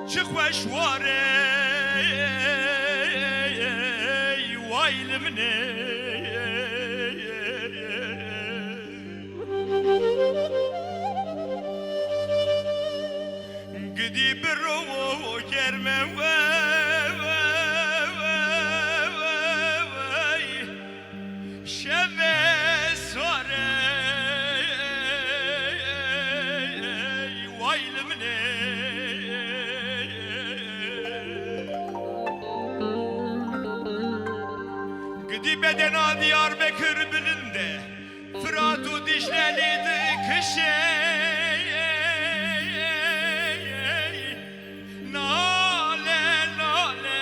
çık şuare vaylimne gidi bir o germem şeve sore vaylimne gidi bedena Diyarbakır bilinde Fırat-ı Dicle'liydi kışe nale nale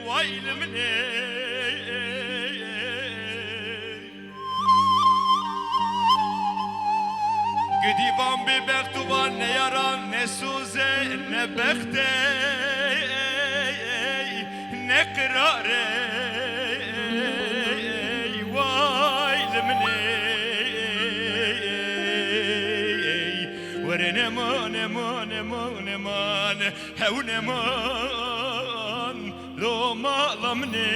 vaylimne Gidivan bir bektuban ne yaran ne suze ne bekte ne kırare vaylimne vere neman neman neman neman hev neman lo malamne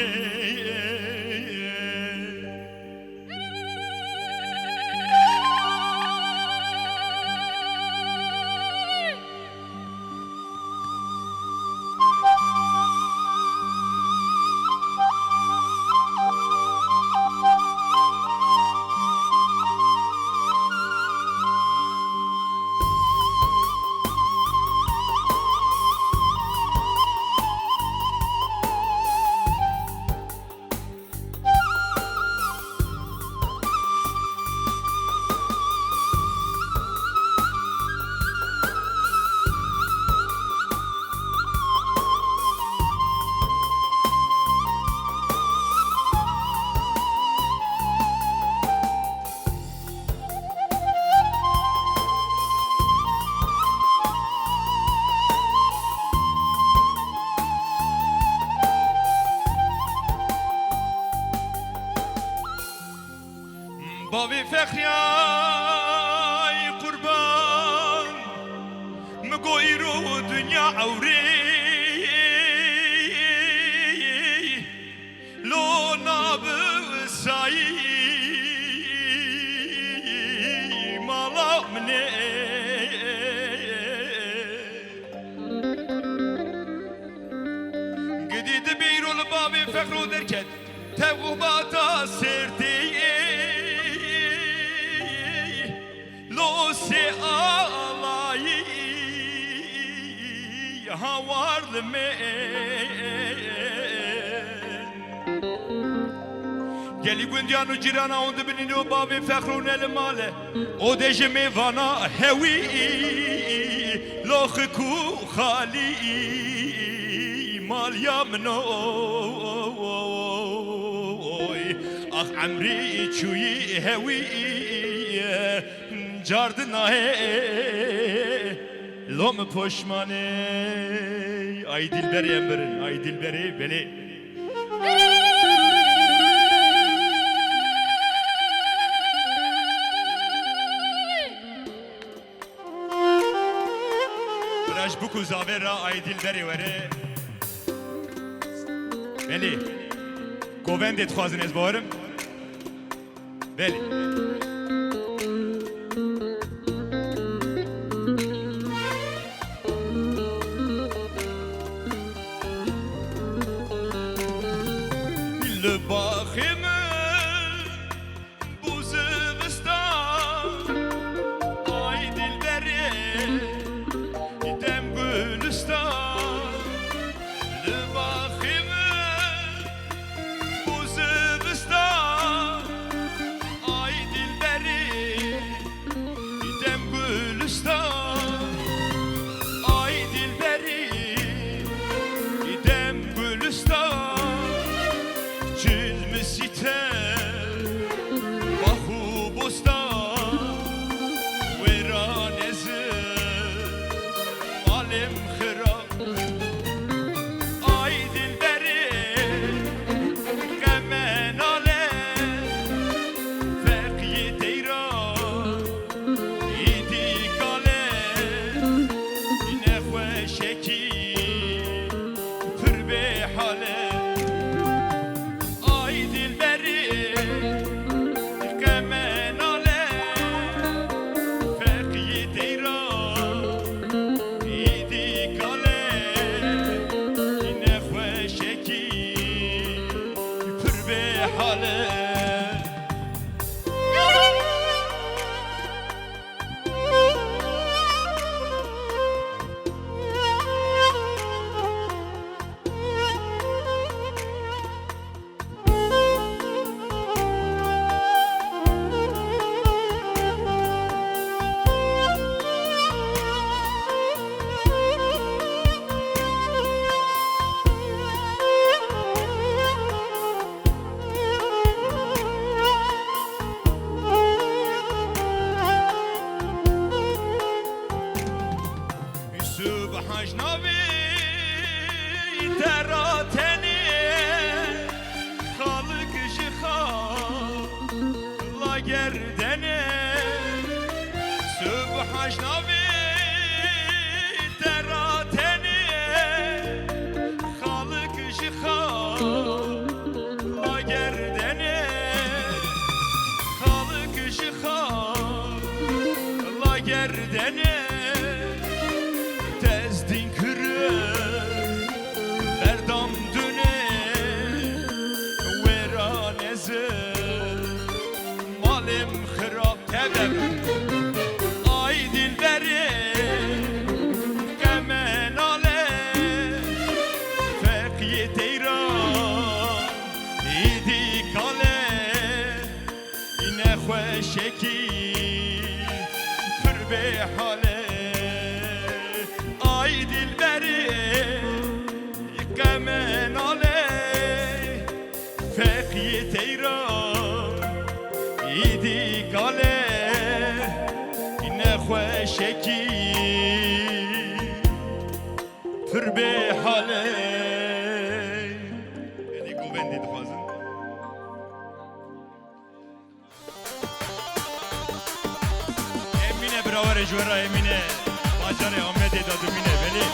Bavi fekriyay kurban Mgoyru dünya avri Lo nabı sayi malamne Gididi beyrul bavi fekru derken Tevhubata serdiyi se alayı havarlı men Geli gündyanı cirana ondu binini o babi fekrun el male O dejemi vana hevi Lohku khali mal yamnoy Ah amri çuyi hevi Cardına lom poşmane ay dilberi emberin ay dilberi beni Braj bu kuzavera ay dilberi vere beni Govende troisième esborım beni Bakımı bu zıvıstan Ay dilberi idem gülistan Bakımı bu zıvıstan Ay dilberi idem gülistan Ay dilberi idem gülistan Sitem حجناوی تراتنی خالق شخا لا گردنه صبح حجناوی تراتنی خالق شخا لا گردنه خالق شخا لا گردنه تزدین کره بردام دونه ورانزه مالم خراب تبم آی دلبره کمناله فقیه تیران ایدی کاله اینه خوشکی پر به حاله آی دلبره کمناله فقیه تیران ایدی کاله اینه خوشکی پر به حاله یعنی گوبندی دخوازن امینه براور جورا امینه باجار آمده دادو مینه ولی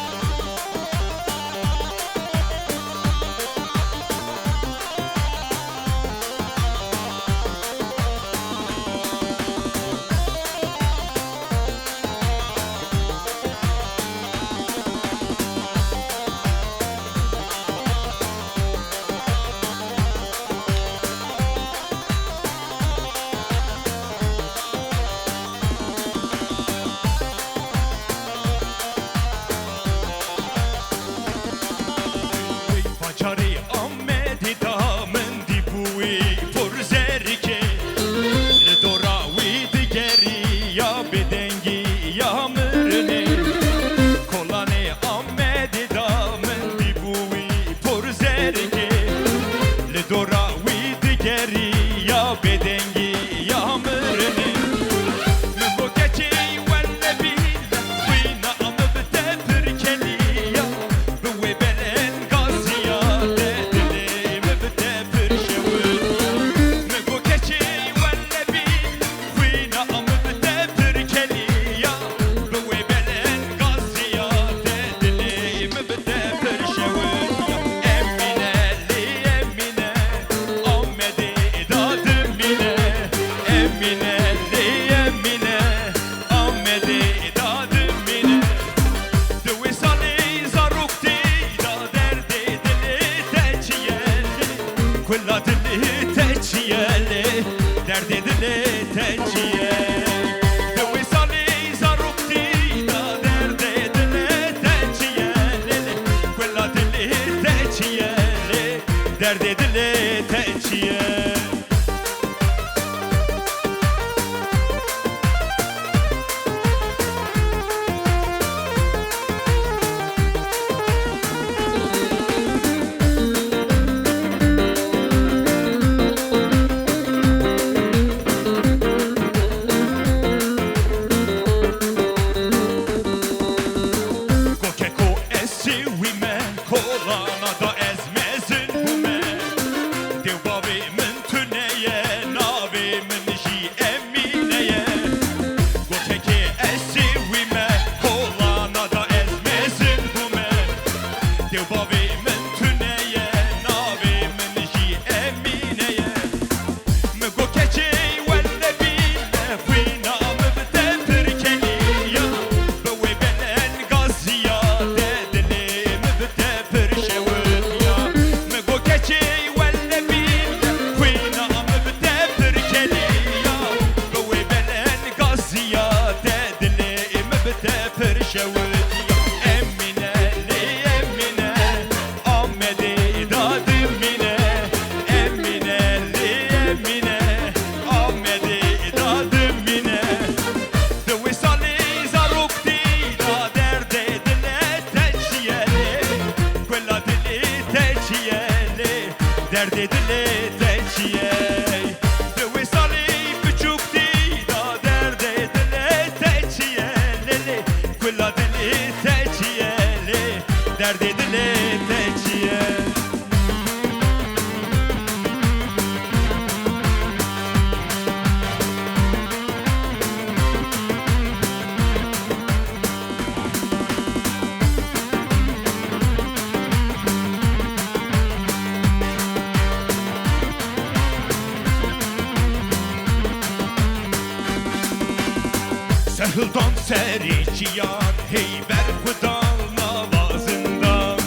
Sehildan seriçiyan heyber Xudan navazından.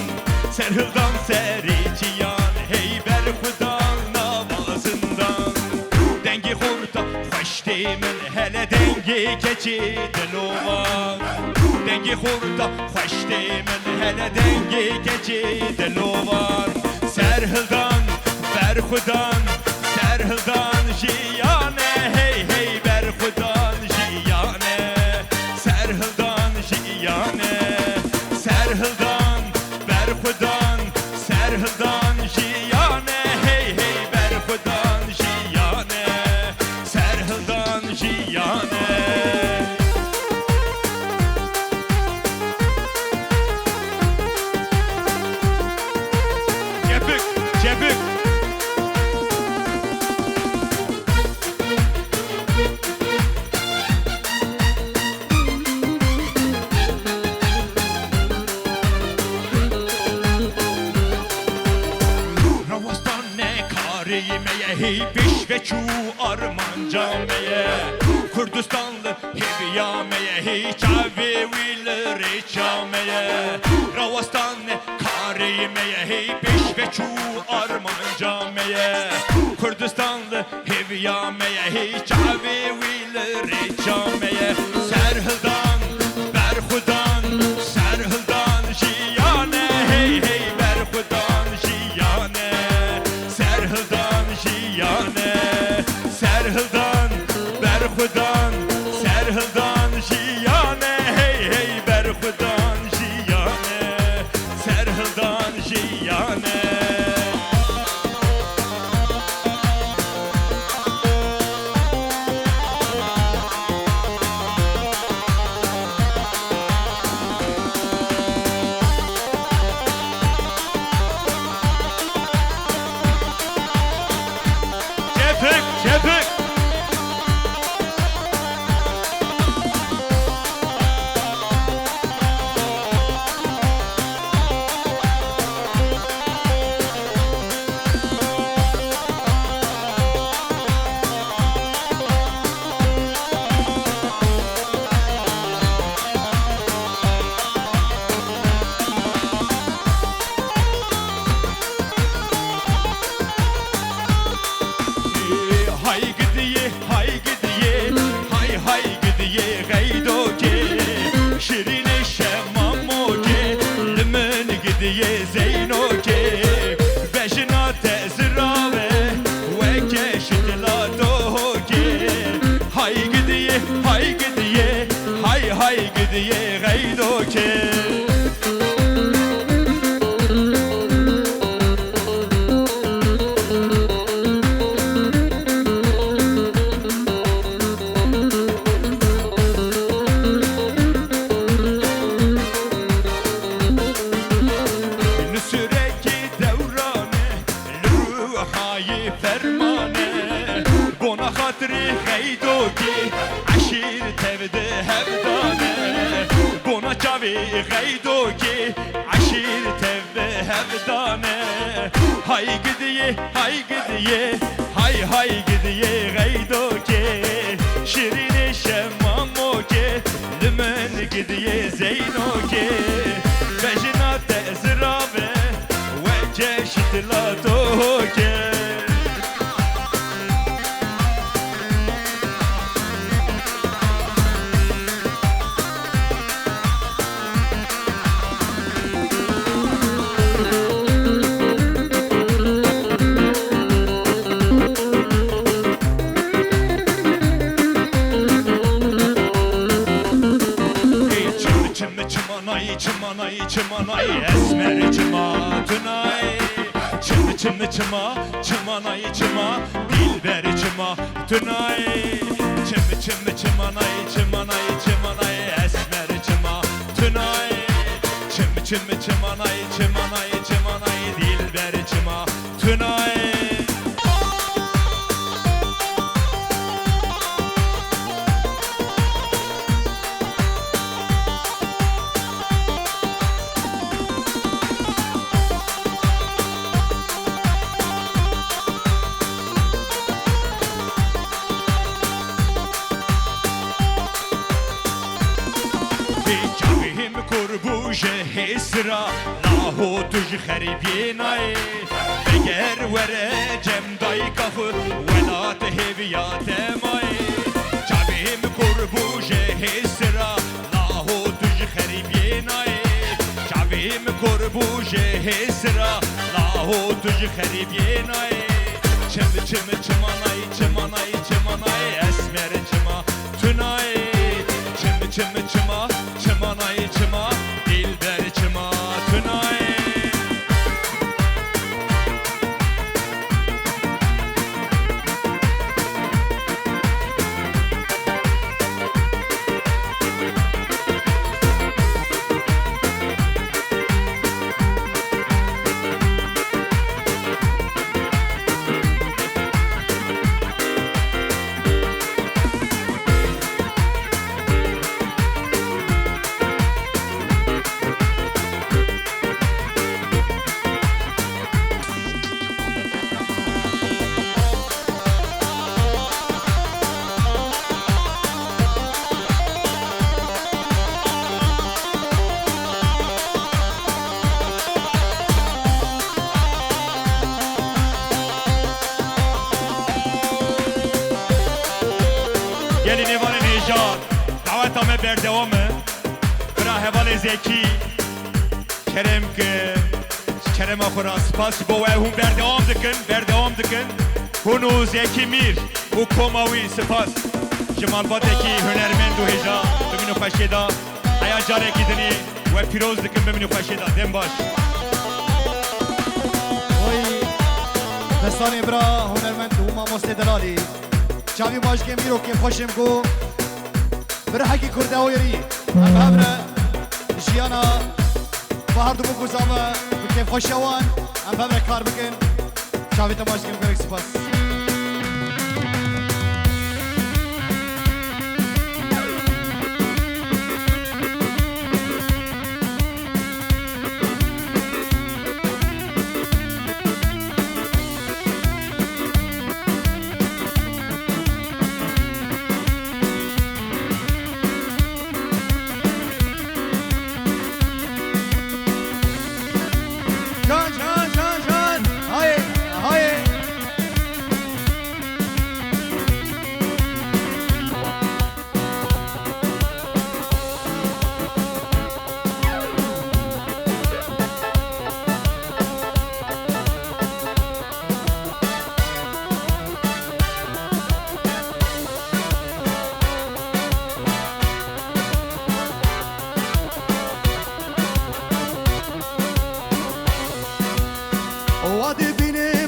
Serhildan seriçiyan heyber Xudan navazından. Dengi xurda xoş deyimin hele dengi keçi dilovan. Dengi xurda xoş deyimin hele dengi keçi dilovan. Serhildan ber Xudan, serhildan jiyane hey hey ber Xudan jiyane. Serhildan jiyane, serhildan ber Xudan, serhildan jiyane hey hey ber Xudan jiyane. Serhildan jiyane. Cebük, cebük. Ravastan ne kariyemeye hey beş ve çu arman cameye. Kurdistanlı heviyameye hey çavi vilir çameye. Ravastan ne kariyemeye hey beş ve çu arman cameye. Kurdistanlı heviyameye hey çavi vilir çameye. Serhildan ber Xudan, serhildan jiyane hey hey ber Xudan jiyane. Serhildan jiyane, serhildan ber Xudan, serhildan jiyane hey hey ber Xudan jiyane. Serhildan jiyane. Cebük, cebük. Hay gidiye, hay gidiye, hay hay gidiye gaydoke. Şirine şemamoke, limen gidiye zeynoke. Bejna tezrave, ve keşitla doke. Hay gidiye, hay gidiye, hay hay gidiye gaydoke. Nusreki devrane, ruhayı fermane. Bona hatri gaydoki, aşir tevde hevdane. Bona çavi gaydoki, aşir tevde hevdane. Hay gidiye, hay gidiye, hay hay gidiye gaydoki. Şirine şemamoke, limen gidiye zeynoke. Bejna tezrave, ve keşitla doke. Çımanay, çımanay, çımanay, esmer çıma tünay. Çımı çımı çıma, çımanay çıma, dilber çıma tünay. Çımı çımı çımanay, çımanay, çımanay, esmer çıma tünay. Çımı çımı çımanay, çımanay, çımanay, dilber çıma tünay. جویم کربوش حسرا لاهو توش خریبینای بگر وره جمدای کف ولات هویات مای جویم کربوش حسرا لاهو توش خریبینای جویم کربوش حسرا لاهو توش خریبینای چم چم چمانای چمانای چمانای اسمر چما تونای چم چم چما چمانای چما دلبر چما تونای گلی نیوان نیجار دعوت همه بردوامه برا حوال زکی کرم که کرم آخورا سپاس با هم بردوام دکن هونو زکی میر و کماوی سپاس جمال بادکی هنرمند و هجا بمینو خوشیدا ایا جاره کی دنی و پیروز دکن بمینو خوشیدا دم باش وای دستان ابرا هنرمند و ماموست دلالی چاوی باش که میرو که خوشم کو بره حقی کرده و یری هم همره جیانا و هر دو بگوزامه که خوشوان هم همره کار بکن چاوی تماش کم کرک سپاس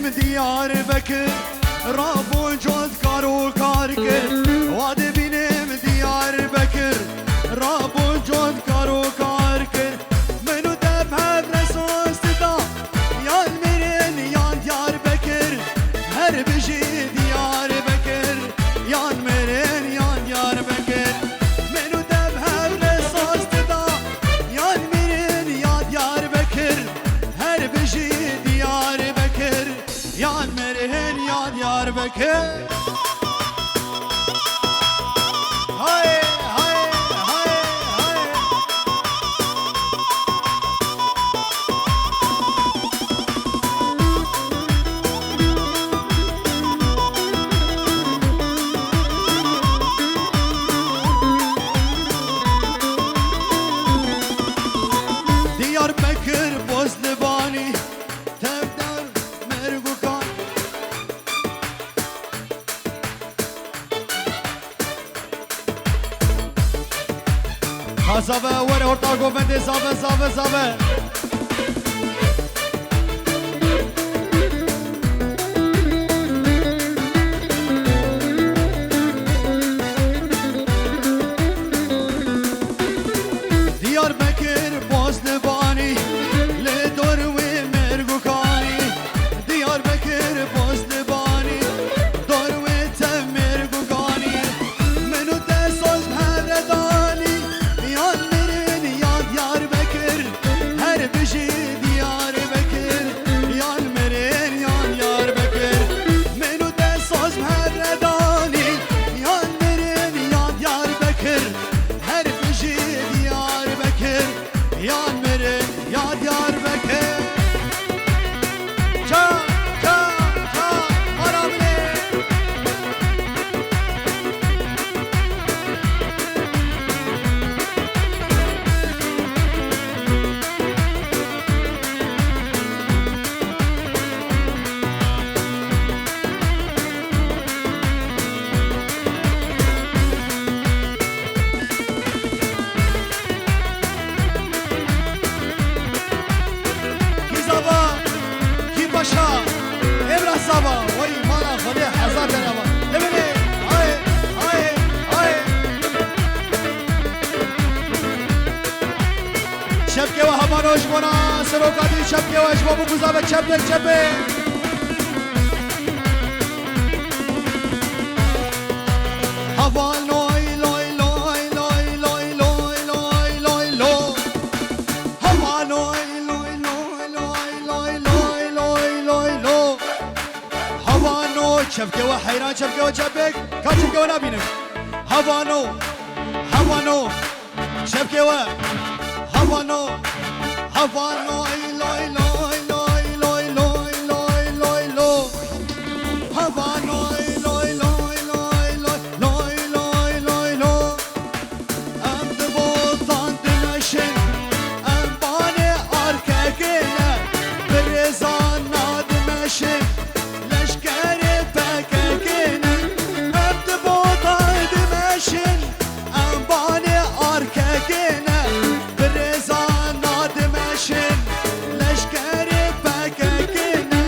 دیار بکر رابو جود کارو کار کر واد بینم دیار بکر رابو جود کارو کار کر منو دب هر رسوس دا یاد میرن یاد دیار بکر هر بجی دیار بکر یاد میرن یاد دیار بکر منو دب هر رسوس دا یاد میرن یاد دیار بکر هر بجی دیار بکر یاد مرهن یاد یار بکر های های های های دیار بکر بزدبانی تبدر مرگو زابه وره هرتا گوفنده زابه دیار بکر بازدبانی لدور و مرگو کانی دیار بکر بازدبانی دور و تم مرگو کانی منو دستاز هردانی یاد میرن یاد یار بکر هر بجی دیار بکر یاد میرن یاد یار بکر منو دستاز هردانی یاد میرن یاد یار بکر هر بجی دیار شبكه و همانوش بنا سروکاتی شبکه و اشبابو گذابه چپه هوا لوی لوی لوی لوی لوی لوی لوی لوی لو هوا لوی لوی لوی لوی لوی لوی لوی لو هوا نو شبكه و حیران شبكه و چپک کا شبكه و نبینم هوا نو شبكه و هوا نو لوی لوی لوی لوی لوی لوی لوی لو هوا لوی لوی لوی لوی لوی لوی لوی لو ام دبوطان دمشن ام بانه ارککینه برزان نادمشن لشکر پککینه ام دبوطان دمشن ام بانه ارککینه برزان نادمشن لشکر پککینه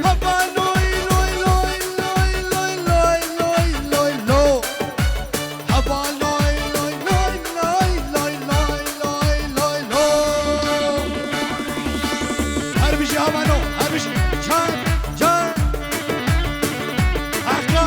هوا لوی لوی لوی لوی لوی لوی لوی لو هوا لوی لوی لوی لوی لوی لوی لوی لو هر بیشی هوا نو هر بیشی جان حقا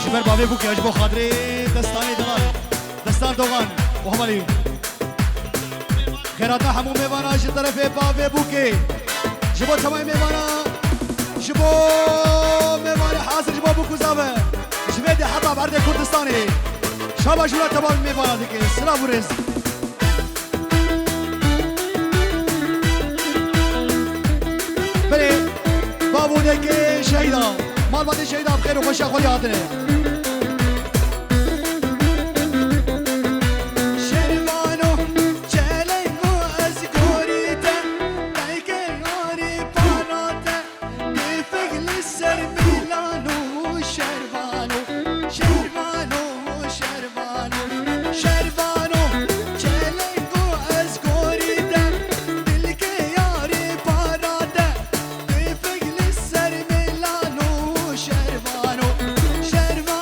جبر بابي بوكي اجبو خاطري دستاني دغال دستان دوغان وهمالي خيراتنا حمو ميوانا جي طرف بابي بوكي جبو تمام ميوانا جبو ميوانا حاصل جبو بوكو زابه جبيدي حطا بعرض كردستاني شابا جولا تمام ميوانا ديكي سلام ورز بلي بابو ديكي شهيدا مال بعد شهيدا بخير وخوش اخوي هاتني Şervan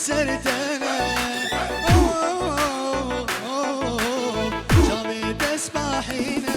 سرتنا جابي تسبحينا